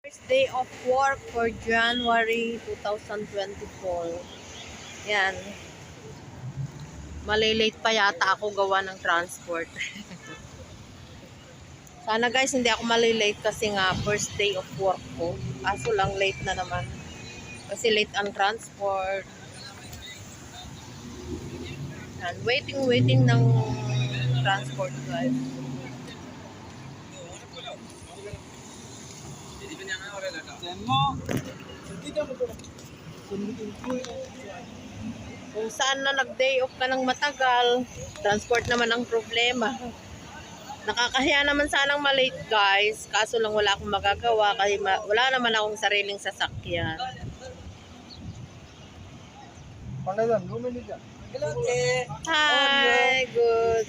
First day of work for January 2024. Yan. Malilate pa yata ako gawa ng transport. Sana guys, hindi ako malilate kasi nga first day of work ko. Kaso lang late na naman. Kasi late ang transport. Yan. Waiting ng transport guys. Kung saan na nag-day off ka ng matagal, transport naman ang problema. Nakakahiya naman sanang malate guys, kaso lang wala akong magagawa kasi wala naman akong sariling sasakyan. Hi, good.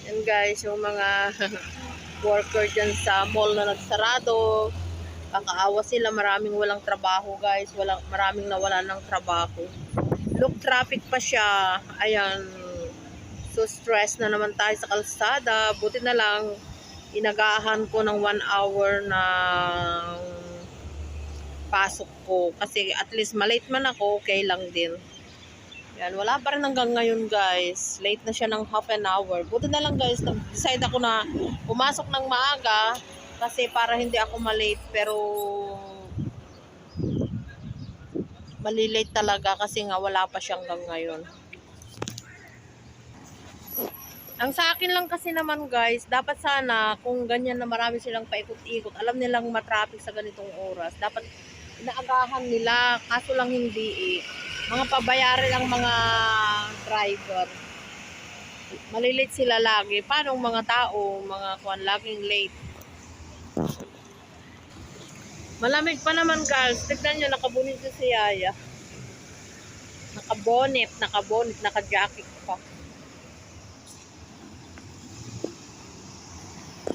Yan guys, yung mga worker dyan sa mall na nagsarado. Kakaawa sila, maraming walang trabaho guys, maraming nawalan ng trabaho. Look, traffic pa siya. Ayan. So, stress na naman tayo sa kalsada. Buti na lang, inagahan ko ng 1 hour na pasok ko. Kasi at least malate man ako, okay lang din. Yan, wala pa rin hanggang ngayon guys. Late na siya ng half an hour. Buti na lang guys, nag-decide ako na pumasok ng maaga kasi para hindi ako malate. Pero malilate talaga kasi nga wala pa siya hanggang ngayon. Ang sa akin lang kasi naman guys, dapat sana kung ganyan na marami silang paikot-ikot, alam nilang matraffic sa ganitong oras. Dapat inaagahan nila, kaso lang hindi eh. Mga pabayarin ang mga driver. Malilate sila lagi. Paano mga tao, mga kuwan, laging late. Malamig pa naman guys. Tignan nyo, nakabunit si Yaya. Nakabonet, naka-jacket pa.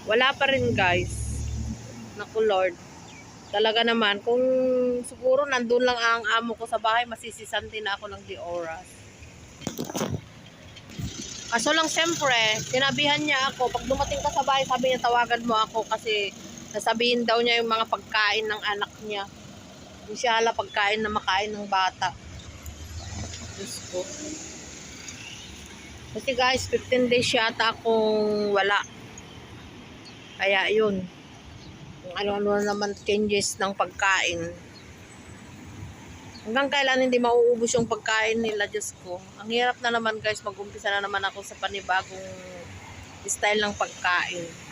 Wala pa rin guys. Naku Lord. Talaga naman, kung siguro nandun lang ang amo ko sa bahay, masisisanti na ako ng di oras. Kaso lang siyempre, sinabihan niya ako, pag dumating ka sa bahay, sabi niya tawagan mo ako kasi nasabihin daw niya yung mga pagkain ng anak niya. Inshallah, pagkain na makain ng bata. Diyos ko. Kasi guys, 15 days yata akong wala. Kaya yun. Kung ano-ano naman changes ng pagkain. Hanggang kailan hindi mauubos yung pagkain nila, Diyos ko. Ang hirap na naman guys, mag-umpisa na naman ako sa panibagong style ng pagkain.